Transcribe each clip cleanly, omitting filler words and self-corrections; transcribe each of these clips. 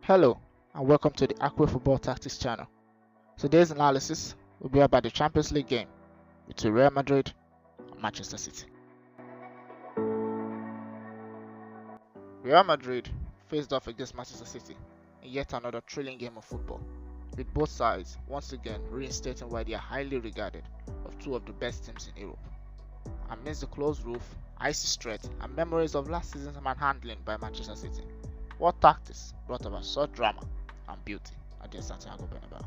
Hello and welcome to the ALGO Football Tactics channel. Today's analysis will be about the Champions League game between Real Madrid and Manchester City. Real Madrid faced off against Manchester City in yet another thrilling game of football, with both sides once again reinstating why they are highly regarded of two of the best teams in Europe. Amidst the closed roof, icy sweat and memories of last season's manhandling by Manchester City, what tactics brought about such drama and beauty at the Santiago Bernabeu?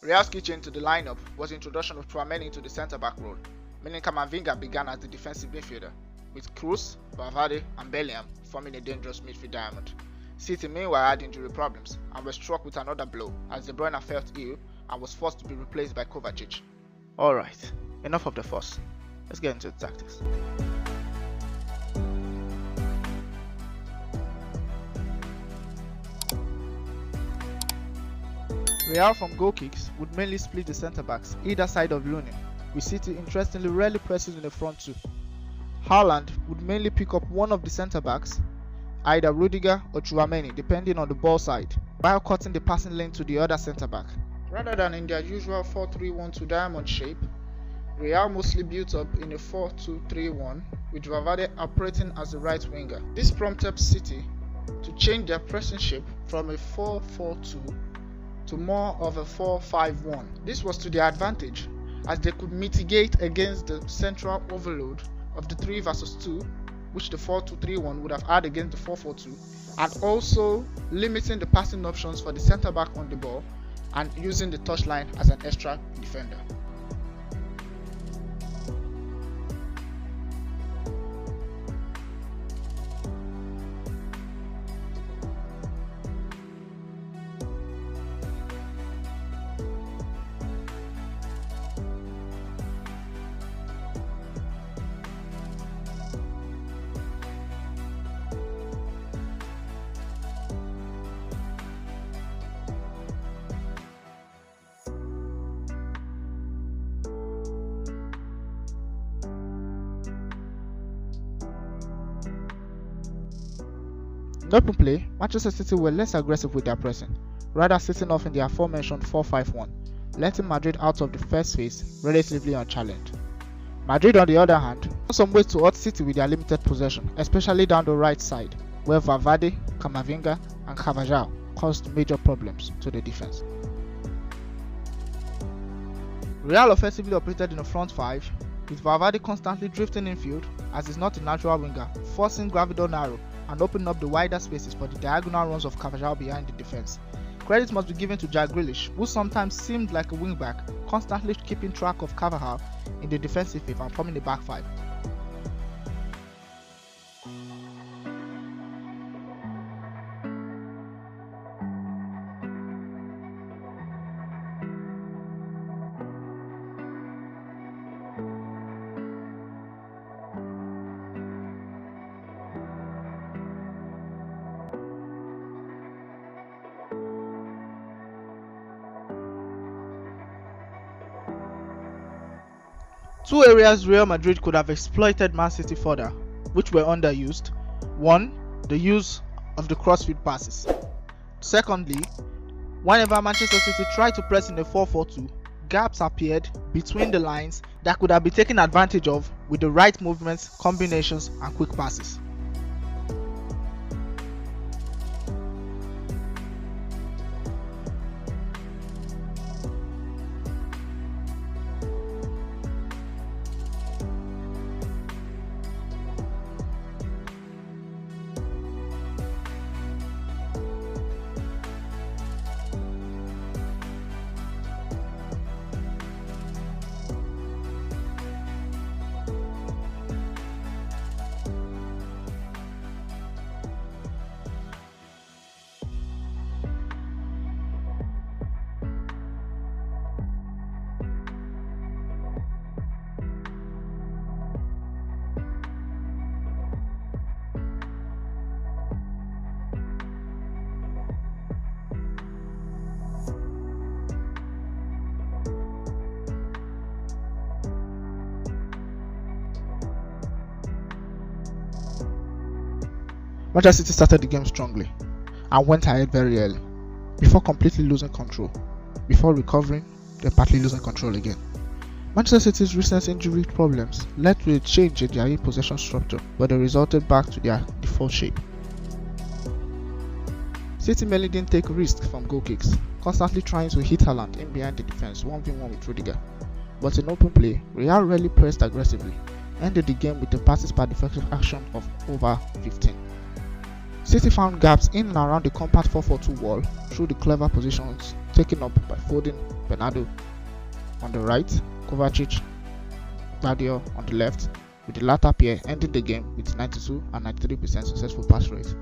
Real's key change to the lineup was the introduction of Tchouaméni into the centre-back role, meaning Camavinga began as the defensive midfielder, with Kroos, Valverde and Bellingham forming a dangerous midfield diamond. City meanwhile had injury problems and were struck with another blow as De Bruyne felt ill and was forced to be replaced by Kovacic. Alright, enough of the fuss. Let's get into the tactics. Real from goal kicks would mainly split the centre-backs either side of Lunin, with City interestingly rarely pressing in the front two. Haaland would mainly pick up one of the centre-backs, either Rodrygo or Tchouaméni depending on the ball side, while cutting the passing lane to the other centre-back. Rather than in their usual 4-3-1-2 diamond shape, Real mostly built up in a 4-2-3-1 with Valverde operating as the right winger. This prompted City to change their pressing shape from a 4-4-2 to more of a 4-5-1. This was to their advantage as they could mitigate against the central overload of the 3 versus 2, which the 4-2-3-1 would have had against the 4-4-2, and also limiting the passing options for the centre back on the ball and using the touchline as an extra defender. In open play, Manchester City were less aggressive with their pressing, rather sitting off in the aforementioned 4-5-1, letting Madrid out of the first phase relatively unchallenged. Madrid, on the other hand, found some ways to out City with their limited possession, especially down the right side, where Valverde, Camavinga and Carvajal caused major problems to the defense. Real offensively operated in the front 5, with Valverde constantly drifting infield as he's not a natural winger, forcing Gravidor narrow and opening up the wider spaces for the diagonal runs of Carvajal behind the defense. Credit must be given to Jack Grealish, who sometimes seemed like a wingback, constantly keeping track of Carvajal in the defensive fifth and forming the back 5. Two areas Real Madrid could have exploited Man City further, which were underused. One, the use of the crossfield passes. Secondly, whenever Manchester City tried to press in a 4-4-2, gaps appeared between the lines that could have been taken advantage of with the right movements, combinations and quick passes. Manchester City started the game strongly and went ahead very early, before completely losing control, before recovering, then partly losing control again. Manchester City's recent injury problems led to a change in their possession structure, but they resulted back to their default shape. City mainly didn't take risks from goal kicks, constantly trying to hit Haaland in behind the defense 1v1 with Rodrygo. But in open play, Real rarely pressed aggressively, ended the game with a passes per defensive action of over 15. City found gaps in and around the compact 4-4-2 wall through the clever positions taken up by Foden, Bernabeu on the right, Kovacic, Bernabeu on the left, with the latter pair ending the game with 92 and 93% successful pass rate.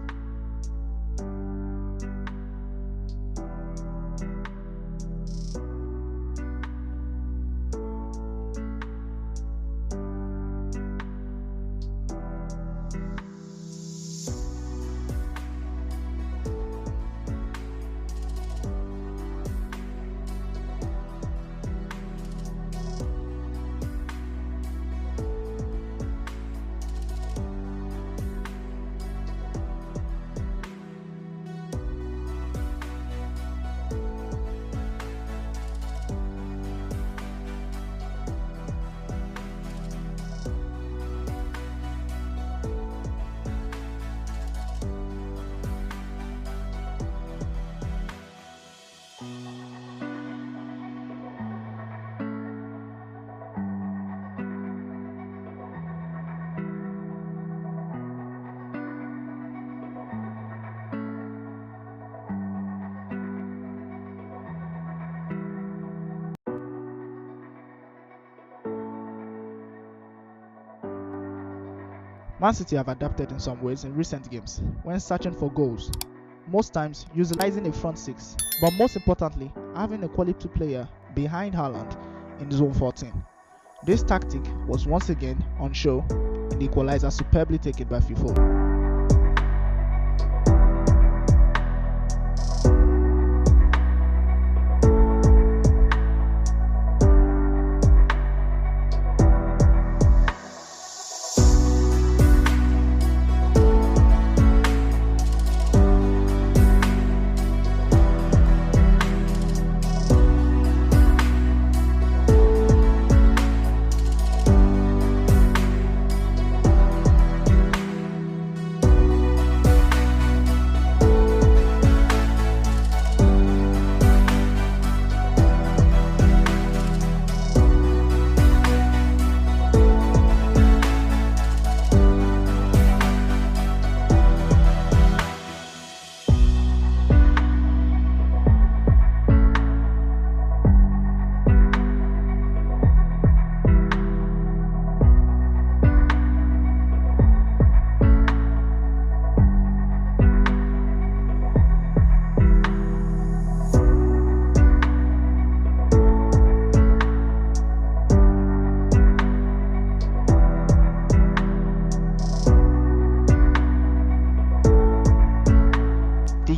Man City have adapted in some ways in recent games when searching for goals, most times utilizing a front six, but most importantly having a quality player behind Haaland in zone 14. This tactic was once again on show in the equalizer superbly taken by FIFA.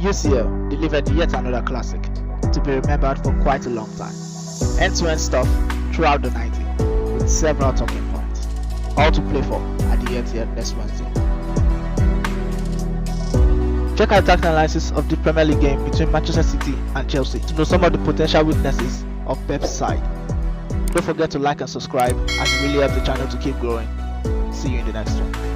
UCL delivered yet another classic to be remembered for quite a long time. End-to-end stuff throughout the 90, with several talking points, all to play for at the Etihad next Wednesday. Check out the tactical analysis of the Premier League game between Manchester City and Chelsea to know some of the potential weaknesses of Pep's side. Don't forget to like and subscribe as it really helps the channel to keep growing. See you in the next one.